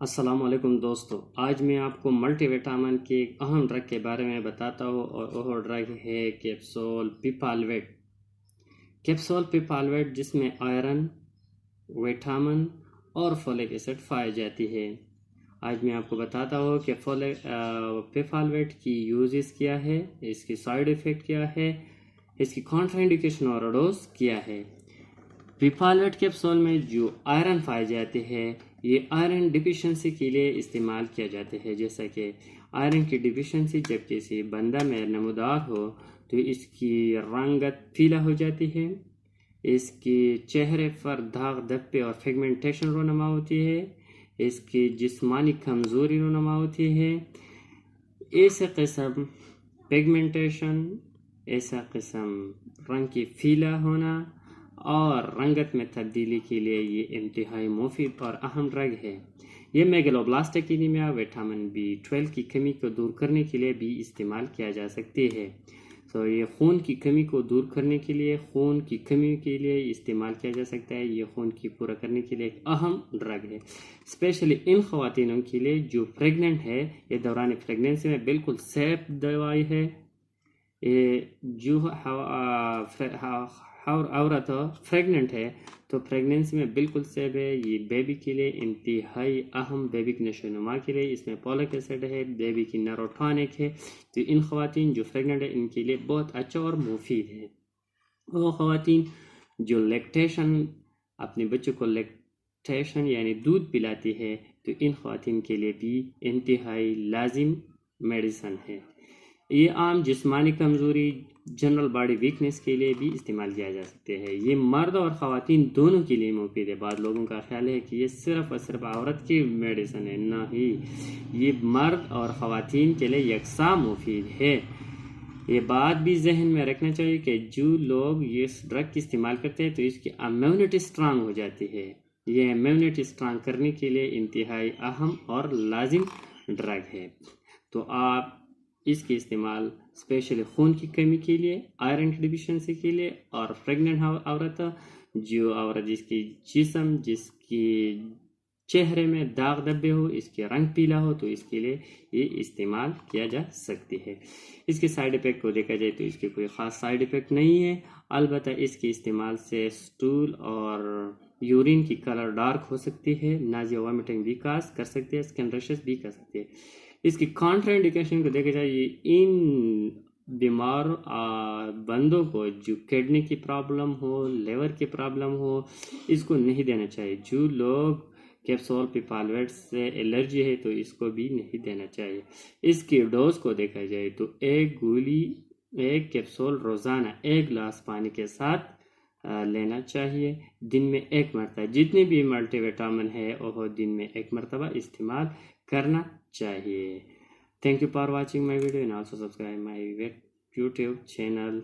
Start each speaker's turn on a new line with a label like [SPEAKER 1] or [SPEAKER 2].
[SPEAKER 1] अस्सलाम वालेकुम दोस्तों। आज मैं आपको मल्टीविटामिन के एक अहम ड्रग के बारे में बताता हूँ और वह ड्रग है कैप्सूल पिपालवेट। कैप्सूल पिपालवेट जिसमें आयरन, विटामिन और फोलिक एसिड पाई जाती है। आज मैं आपको बताता हूँ कि पिपालवेट की यूजेस क्या है, इसकी साइड इफ़ेक्ट क्या है, इसकी कॉन्ट्राइंडिकेशन और डोज क्या है। पिपालवेट कैप्सूल में जो आयरन पाए जाते हैं ये आयरन डिफिशिएंसी के लिए इस्तेमाल किया जाता है। जैसा कि आयरन की डिफिशिएंसी जब किसी बंदा में नमूदार हो तो इसकी रंगत पीला हो जाती है, इसके चेहरे पर दाग धब्बे और पिगमेंटेशन रोनुमा होती है, इसकी जिस्मानी कमज़ोरी रोनुमा होती है। ऐसे किस्म पिगमेंटेशन, ऐसा किस्म रंग की फीला होना और रंगत में तब्दीली के लिए ये इंतहाई मुफीद और अहम ड्रग है। ये मेगलोब्लास्टिक एनीमिया, विटामिन B12 की कमी को दूर करने के लिए भी इस्तेमाल किया जा सकती है। ये खून की कमी को दूर करने के लिए, खून की कमी के लिए इस्तेमाल किया जा सकता है। ये खून की पूरा करने के लिए एक अहम ड्रग है, स्पेशली इन ख़वातीनों के लिए जो प्रेग्नेंट है। ये दौरान प्रेगनेंसी में बिल्कुल सेफ दवाई है। ये जो औरत प्रेग्नेंट है तो प्रेगनेंसी में बिल्कुल सेफ है। ये बेबी के लिए इंतहाई अहम, बेबी की नशोनुमा के लिए इसमें फोलिक एसिड है, बेबी की नरोटॉनिक है। तो इन ख़वातीन जो प्रेग्नेंट है इनके लिए बहुत अच्छा और मुफीद है। वो ख़वातीन जो लैक्टेशन, अपने बच्चों को लैक्टेशन यानी दूध पिलाती है तो इन ख़वातीन के लिए भी इंतहाई लाजिम मेडिसन है। ये आम जिस्मानी कमज़ोरी, जनरल बॉडी वीकनेस के लिए भी इस्तेमाल किया जा सकते हैं। ये मर्द और ख़वातीन दोनों के लिए मुफीद है। बाद लोगों का ख्याल है कि ये सिर्फ और सिर्फ औरत की मेडिसन है, ना ही, ये मर्द और ख़वातीन के लिए यकसा मुफीद है। ये बात भी जहन में रखना चाहिए कि जो लोग ये ड्रग की इस्तेमाल करते हैं तो इसकी इम्यूनिटी स्ट्रांग हो जाती है। ये इम्यूनिटी स्ट्रांग करने के लिए इंतहाई अहम और लाजिम ड्रग है। तो आप इसके इस्तेमाल स्पेशली खून की कमी के लिए, आयरन की डिफिशिएंसी के लिए और प्रेग्नेंट औरत, जो औरत जिसकी जिस्म, जिसकी चेहरे में दाग धब्बे हो, इसके रंग पीला हो, तो इसके लिए ये इस्तेमाल किया जा सकती है। इसके साइड इफ़ेक्ट को देखा जाए तो इसके कोई ख़ास साइड इफ़ेक्ट नहीं है। अलबत्ता इसके इस्तेमाल से स्टूल और यूरिन की कलर डार्क हो सकती है, नाज़िया वॉमिटिंग भी कर सकते हैं, स्किन रशेस भी कर सकते हैं। इसकी कॉन्ट्राइंडिकेशन को देखा जाए, ये इन बीमार बंदों को जो किडनी की प्रॉब्लम हो, लिवर की प्रॉब्लम हो, इसको नहीं देना चाहिए। जो लोग कैप्सूल पिपालवेट से एलर्जी है तो इसको भी नहीं देना चाहिए। इसकी डोज को देखा जाए तो एक कैप्सूल रोज़ाना 1 गिलास पानी के साथ लेना चाहिए। दिन में 1 मरतबा, जितने भी मल्टीविटामिन है वह दिन में 1 मरतबा इस्तेमाल करना चाहिए। Thank you for watching my video and also subscribe my YouTube channel.